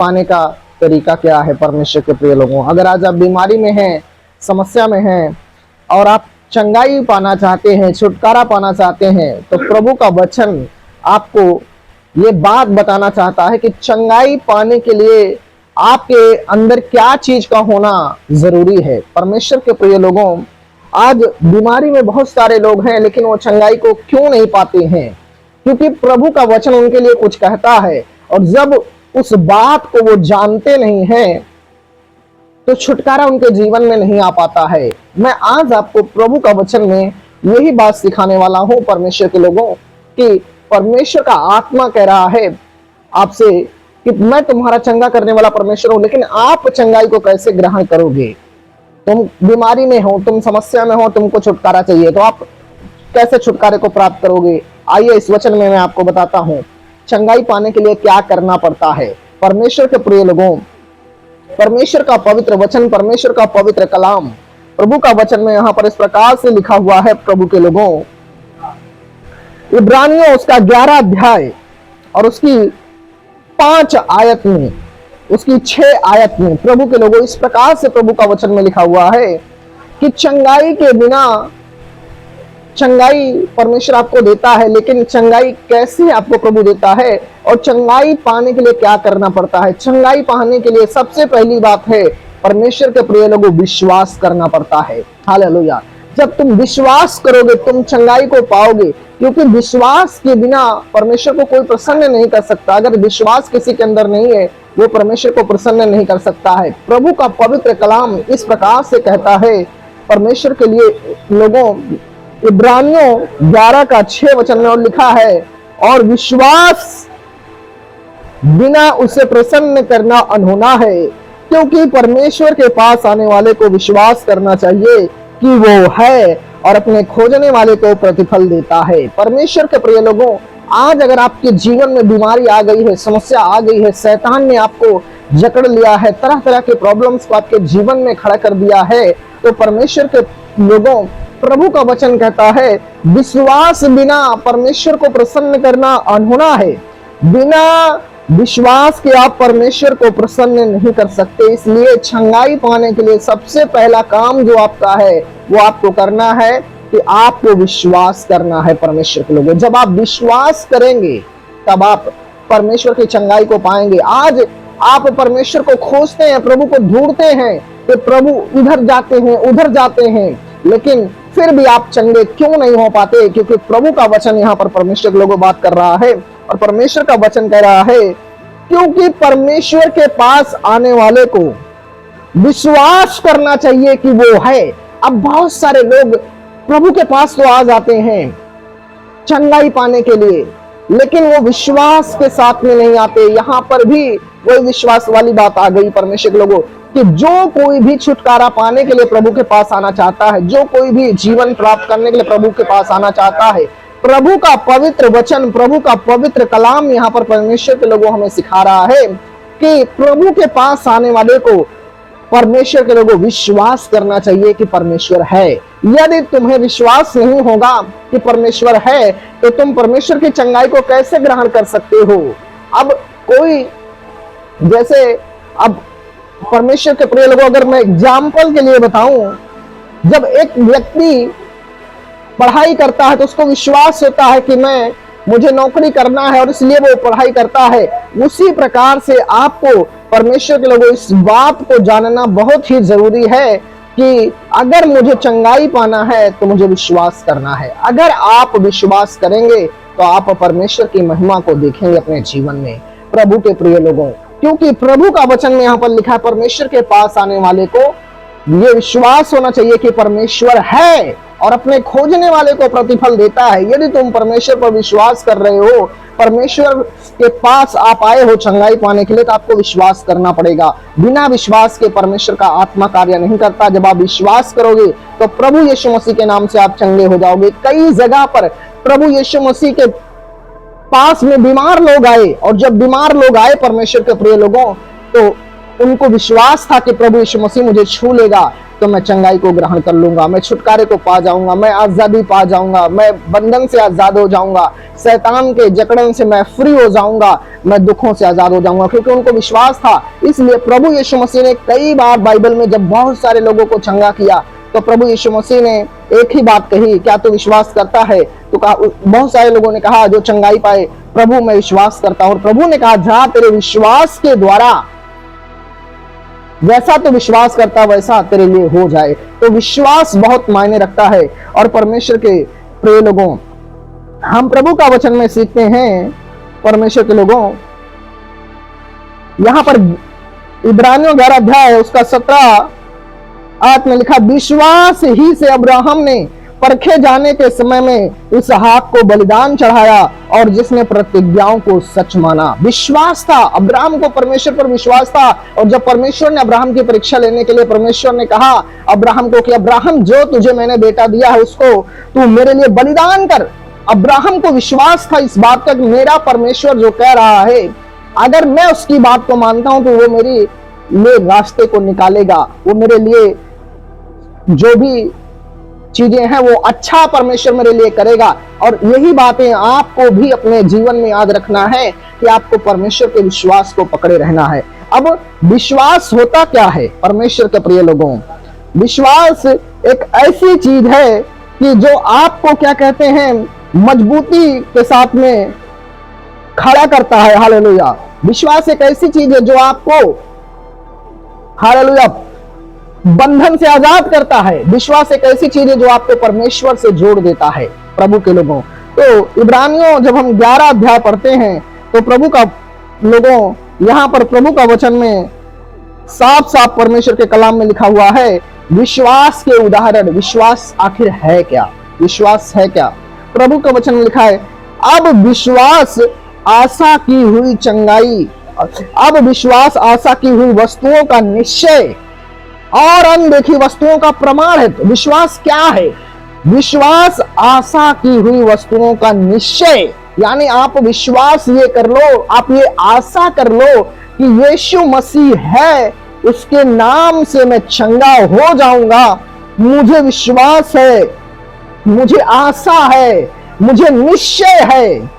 पाने का तरीका क्या है परमेश्वर के प्रिय लोगों। अगर आज आप बीमारी में हैं, समस्या में हैं और आप चंगाई पाना चाहते हैं, छुटकारा पाना चाहते हैं, तो प्रभु का वचन आपको ये बात बताना चाहता है कि चंगाई पाने के लिए आपके अंदर क्या चीज का होना जरूरी है। परमेश्वर के प्रिय लोगों, आज बीमारी में बहुत सारे लोग हैं लेकिन वो चंगाई को क्यों नहीं पाते हैं? क्योंकि प्रभु का वचन उनके लिए कुछ कहता है और जब उस बात को वो जानते नहीं हैं तो छुटकारा उनके जीवन में नहीं आ पाता है। मैं आज आपको प्रभु का वचन में यही बात सिखाने वाला हूं परमेश्वर के लोगों, कि परमेश्वर का आत्मा कह रहा है आपसे कि मैं तुम्हारा चंगा करने वाला परमेश्वर हूं, लेकिन आप चंगाई को कैसे ग्रहण करोगे? तुम बीमारी में हो, तुम समस्या में हो, तुमको छुटकारा चाहिए, तो आप कैसे छुटकारे को प्राप्त करोगे? आइए इस वचन में मैं आपको बताता हूं चंगाई पाने के लिए क्या करना पड़ता है। परमेश्वर के प्रिय लोगों, परमेश्वर का पवित्र वचन, परमेश्वर का पवित्र कलाम, प्रभु का वचन में यहां पर इस प्रकार से लिखा हुआ है प्रभु के लोगों, इब्रानियों उसका 11 अध्याय और उसकी 5 आयत में, उसकी 6 आयत में प्रभु के लोगों इस प्रकार से प्रभु का वचन में लिखा हुआ है कि चंगाई के बिना, चंगाई परमेश्वर आपको देता है, लेकिन चंगाई कैसे आपको प्रभु देता है और चंगाई पाने के लिए क्या करना पड़ता है? चंगाई पाने के लिए सबसे पहली बात है परमेश्वर के प्रिय लोगों, विश्वास करना पड़ता है। हालेलुया। जब तुम विश्वास करोगे तुम चंगाई को पाओगे, क्योंकि विश्वास के बिना परमेश्वर को कोई प्रसन्न नहीं कर सकता। अगर विश्वास किसी के अंदर नहीं है वो परमेश्वर को प्रसन्न नहीं कर सकता है। प्रभु का पवित्र कलाम इस प्रकार से कहता है परमेश्वर के लिए लोगों, इब्रानियों 11 का 6 वचन में और लिखा है, और विश्वास बिना उसे प्रसन्न करना अनहोना है, क्योंकि परमेश्वर के पास आने वाले को विश्वास करना चाहिए कि वो है और अपने खोजने वाले को प्रतिफल देता है। परमेश्वर के प्रिय लोगों, आज अगर आपके जीवन में बीमारी आ गई है, समस्या आ गई है, शैतान ने आपको जकड़ लिया है, तरह तरह के प्रॉब्लम्स को आपके जीवन में खड़ा कर दिया है, तो परमेश्वर के लोगों, प्रभु का वचन कहता है विश्वास बिना परमेश्वर को प्रसन्न करना अनहोना है। बिना विश्वास के आप परमेश्वर को प्रसन्न नहीं कर सकते। इसलिए चंगाई पाने के लिए सबसे पहला काम जो आपका है वो आपको करना है कि आपको विश्वास करना है परमेश्वर के लोगों। जब आप विश्वास करेंगे तब आप परमेश्वर की चंगाई को पाएंगे। आज आप परमेश्वर को खोजते हैं, प्रभु को ढूंढते हैं, तो प्रभु इधर जाते हैं उधर जाते हैं, लेकिन फिर भी आप चंगे क्यों नहीं हो पाते? क्योंकि प्रभु का वचन यहाँ पर परमेश्वर के लोगों बात कर रहा है और परमेश्वर का वचन कह रहा है क्योंकि परमेश्वर के पास आने वाले को विश्वास करना चाहिए कि वो है। अब बहुत सारे लोग प्रभु के पास तो आ जाते हैं चंगाई पाने के लिए, लेकिन वो विश्वास के साथ में नहीं आते। यहाँ पर भी वही विश्वास वाली बात आ गई परमेश्वर के लोगों कि जो कोई भी छुटकारा पाने के लिए प्रभु के पास आना चाहता है, जो कोई भी जीवन प्राप्त करने के लिए प्रभु के पास आना चाहता है, प्रभु का पवित्र वचन, प्रभु का पवित्र कलाम यहाँ पर परमेश्वर के लोगों हमें सिखा रहा है कि प्रभु के पास आने वाले को परमेश्वर के लोगों विश्वास करना चाहिए कि परमेश्वर है। यदि तुम्हें विश्वास नहीं होगा कि परमेश्वर है तो तुम परमेश्वर की चंगाई को कैसे ग्रहण कर सकते हो? अब कोई, जैसे अब परमेश्वर के प्रिय लोगों, अगर मैं एग्जाम्पल के लिए बताऊं, जब एक व्यक्ति पढ़ाई करता है तो उसको विश्वास होता है कि मुझे नौकरी करना है और इसलिए वो पढ़ाई करता है। उसी प्रकार से आपको परमेश्वर के लोगों इस बात को जानना बहुत ही जरूरी है कि अगर मुझे चंगाई पाना है तो मुझे विश्वास करना है। अगर आप विश्वास करेंगे तो आप परमेश्वर की महिमा को देखेंगे अपने जीवन में। प्रभु के प्रिय लोगों, क्योंकि प्रभु का वचन में यहाँ पर लिखा है परमेश्वर के पास आने वाले को ये विश्वास होना चाहिए कि परमेश्वर है और अपने खोजने वाले को प्रतिफल देता है। यदि तुम परमेश्वर पर विश्वास कर रहे हो, परमेश्वर के पास आप आए हो चंगाई पाने के लिए, तो आपको विश्वास करना पड़ेगा। बिना विश्वास के परमेश्वर का आत्मा कार्य नहीं करता। जब आप विश्वास करोगे तो प्रभु यीशु मसीह के नाम से आप चंगे हो जाओगे। कई जगह पर प्रभु यीशु मसीह के पास में बीमार लोग आए, और जब बीमार लोग आए परमेश्वर के प्रिय लोगों, तो उनको विश्वास था कि प्रभु यीशु मसीह मुझे छू लेगा। तो मैं चंगाई को ग्रहण कर लूंगा, मैं छुटकारे को पा जाऊंगा, मैं आजादी पा जाऊंगा, मैं बंधन से आजाद हो जाऊंगा, शैतान के जकड़न से मैं फ्री हो जाऊंगा, मैं दुखों से आजाद हो जाऊंगा, क्योंकि उनको विश्वास था। इसलिए प्रभु यीशु मसीह ने कई बार बाइबल में जब बहुत सारे लोगों को चंगा किया तो प्रभु यीशु मसीह ने एक ही बात कही, क्या तू विश्वास करता है? तो कहा, बहुत सारे लोगों ने कहा जो चंगाई पाए, प्रभु मैं विश्वास करता हूं। और प्रभु ने कहा जा तेरे विश्वास के द्वारा जैसा तू विश्वास करता वैसा तेरे लिए हो जाए। तो विश्वास बहुत मायने रखता है। और परमेश्वर के प्रिय लोगों, हम प्रभु का वचन में सीखते हैं, परमेश्वर के लोगों, यहां पर इब्रानियों 11 अध्याय उसका 17 आयत में लिखा, विश्वास ही से अब्राहम ने परखे जाने के समय में इसहाक को बलिदान चढ़ाया और जिसने प्रतिज्ञाओं को सच माना। विश्वास था, अब्राहम को परमेश्वर पर विश्वास था। और जब परमेश्वर ने अब्राहम की परीक्षा लेने के लिए परमेश्वर ने कहा अब्राहम को कि अब्राहम जो तुझे मैंने बेटा दिया है उसको तू मेरे लिए बलिदान कर। अब्राहम को विश्वास था इस बात का कि मेरा परमेश्वर जो कह रहा है, अगर मैं उसकी बात को मानता हूं तो वो मेरे लिए रास्ते को निकालेगा, वो मेरे लिए जो भी चीजें हैं वो अच्छा परमेश्वर मेरे लिए करेगा। और यही बातें आपको भी अपने जीवन में याद रखना है कि आपको परमेश्वर के विश्वास को पकड़े रहना है। अब विश्वास होता क्या है परमेश्वर के प्रिय लोगों? विश्वास एक ऐसी चीज है कि जो आपको क्या कहते हैं, मजबूती के साथ में खड़ा करता है। हालेलुया। विश्वास एक ऐसी चीज है जो आपको, हालेलुया, बंधन से आजाद करता है। विश्वास एक ऐसी चीज है जो आपको परमेश्वर से जोड़ देता है। प्रभु के लोगों, तो इब्रानियों जब हम 11 अध्याय पढ़ते हैं तो प्रभु का लोगों, यहां पर प्रभु का वचन में साफ साफ परमेश्वर के कलाम में लिखा हुआ है विश्वास के उदाहरण। विश्वास आखिर है क्या? विश्वास है क्या? प्रभु का वचन में लिखा है, अब विश्वास आशा की हुई चंगाई, अब विश्वास आशा की हुई वस्तुओं का निश्चय और अनदेखी वस्तुओं का प्रमाण है। तो विश्वास क्या है? विश्वास आशा की हुई वस्तुओं का निश्चय, यानी आप विश्वास ये कर लो, आप ये आशा कर लो कि यीशु मसीह है, उसके नाम से मैं चंगा हो जाऊंगा। मुझे विश्वास है, मुझे आशा है, मुझे निश्चय है।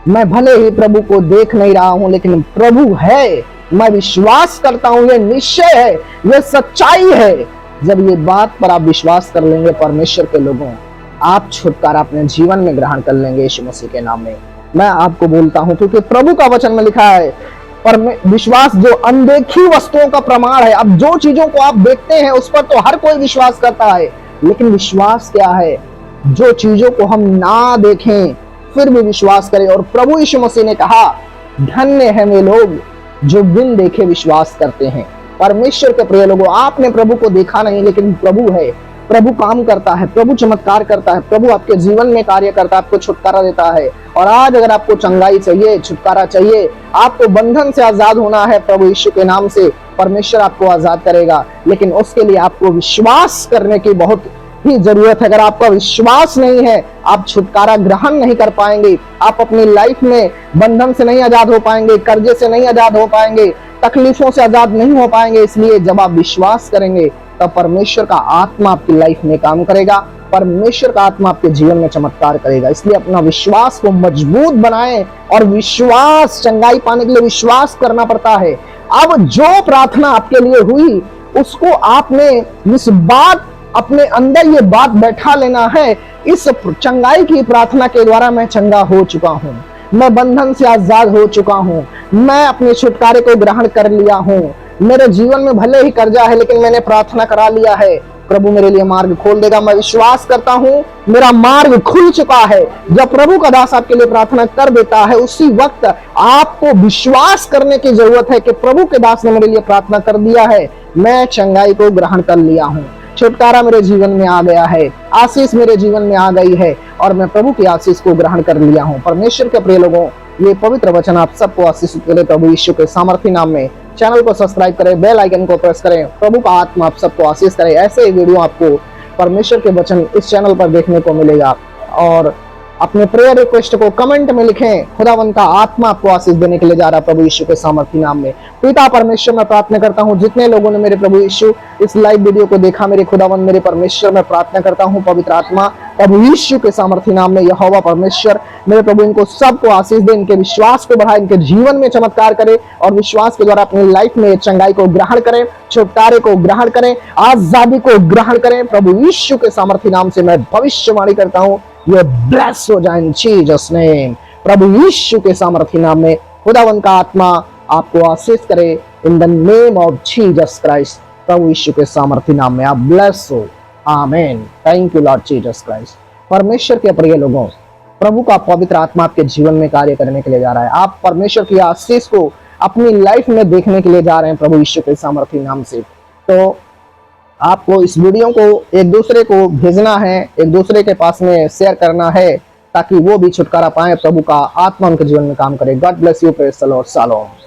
मैं भले ही प्रभु को देख नहीं रहा हूं लेकिन प्रभु है, मैं विश्वास करता हूं, ये निश्चय है, ये सच्चाई है। जब ये बात पर आप विश्वास कर लेंगे परमेश्वर के लोगों, आप छुटकारा अपने जीवन में ग्रहण कर लेंगे यीशु मसीह के नाम में। मैं आपको बोलता हूं क्योंकि प्रभु का वचन में लिखा है विश्वास जो अनदेखी वस्तुओं का प्रमाण है। अब जो चीजों को आप देखते हैं उस पर तो हर कोई विश्वास करता है, लेकिन विश्वास क्या है? जो चीजों को हम ना देखें फिर भी विश्वास करें। और प्रभु यीशु मसीह ने कहा धन्य है वे लोग जो बिन देखे विश्वास करते हैं। परमेश्वर के प्रिय लोगों, आपने प्रभु को देखा नहीं लेकिन प्रभु है, प्रभु काम करता है, प्रभु चमत्कार करता है, प्रभु आपके जीवन में कार्य करता है, आपको छुटकारा देता है। और आज अगर आपको चंगाई चाहिए, छुटकारा चाहिए, आपको बंधन से आजाद होना है, प्रभु यीशु के नाम से परमेश्वर आपको आजाद करेगा। लेकिन उसके लिए आपको विश्वास करने की बहुत ही जरूरत है। अगर आपका विश्वास नहीं है, आप छुटकारा ग्रहण नहीं कर पाएंगे, आप अपनी लाइफ में बंधन से नहीं आजाद हो पाएंगे, कर्जे से नहीं आजाद हो पाएंगे, तकलीफों से आजाद नहीं हो पाएंगे। इसलिए जब आप विश्वास करेंगे तब परमेश्वर का आत्मा आपकी लाइफ में काम करेगा, परमेश्वर का आत्मा आपके जीवन में चमत्कार करेगा। इसलिए अपना विश्वास को मजबूत बनाएं। और विश्वास, चंगाई पाने के लिए विश्वास करना पड़ता है। अब जो प्रार्थना आपके लिए हुई उसको आपने इस बात अपने अंदर ये बात बैठा लेना है, इस चंगाई की प्रार्थना के द्वारा मैं चंगा हो चुका हूं, मैं बंधन से आजाद हो चुका हूं, मैं अपने छुटकारे को ग्रहण कर लिया हूं, मेरे जीवन में भले ही कर्जा है लेकिन मैंने प्रार्थना करा लिया है, प्रभु मेरे लिए मार्ग खोल देगा। मैं विश्वास करता हूं मेरा मार्ग खुल चुका है। जब प्रभु का दास आपके लिए प्रार्थना कर देता है उसी वक्त आपको विश्वास करने की जरूरत है कि प्रभु के दास ने मेरे लिए प्रार्थना कर दिया है, मैं चंगाई को ग्रहण कर लिया हूं, छुटकारा मेरे जीवन में आ गया है, आशीष मेरे जीवन में आ गई है और मैं प्रभु की आशीष को ग्रहण कर लिया हूं। परमेश्वर के प्रिय लोगों, ये पवित्र वचन आप सबको आशीषित करे प्रभु यीशु के सामर्थी नाम में। चैनल को सब्सक्राइब करें, बेल आइकन को प्रेस करें। प्रभु का आत्मा आप सबको आशीष करे। ऐसे वीडियो आपको परमेश्वर के वचन इस चैनल पर देखने को मिलेगा। और अपने प्रेयर रिक्वेस्ट को कमेंट में लिखें। खुदावन का आत्मा आपको आशीष देने के लिए जा रहा है प्रभु यीशु के सामर्थी नाम में। पिता परमेश्वर मैं प्रार्थना करता हूँ जितने लोगों ने मेरे प्रभु यीशु इस लाइव वीडियो को देखा, मेरे खुदावन मेरे परमेश्वर मैं प्रार्थना करता हूँ पवित्र आत्मा प्रभु यीशु के सामर्थी नाम में यहोवा परमेश्वर मेरे प्रभु इनको सबको आशीष दे, इनके विश्वास को बढ़ाए, इनके जीवन में चमत्कार करे और विश्वास के द्वारा अपनी लाइफ में चंगाई को ग्रहण करें, छुटकारे को ग्रहण करें, आजादी को ग्रहण करें। प्रभु यीशु के सामर्थी नाम से मैं भविष्यवाणी करता हूँ ये ब्लेस हो जाए इन जीसस नेम। प्रभु यीशु के सामर्थी नाम में खुदावन का आत्मा आपको आशीष करे in the name of Jesus Christ. प्रभु यीशु के सामर्थी नाम में आप ब्लेस हो। आमेन। Thank you Lord Jesus Christ. परमेश्वर के प्रिय लोगों, प्रभु का पवित्र आत्मा आपके जीवन में कार्य करने के लिए जा रहा है। आप परमेश्वर की आशीष को अपनी लाइफ में देखने के लिए जा रहे हैं प्रभु यीशु के सामर्थी नाम से। तो आपको इस वीडियो को एक दूसरे को भेजना है, एक दूसरे के पास में शेयर करना है ताकि वो भी छुटकारा पाए, प्रभु का आत्मा उनके जीवन में काम करे। God bless you, praise the Lord. Shalom.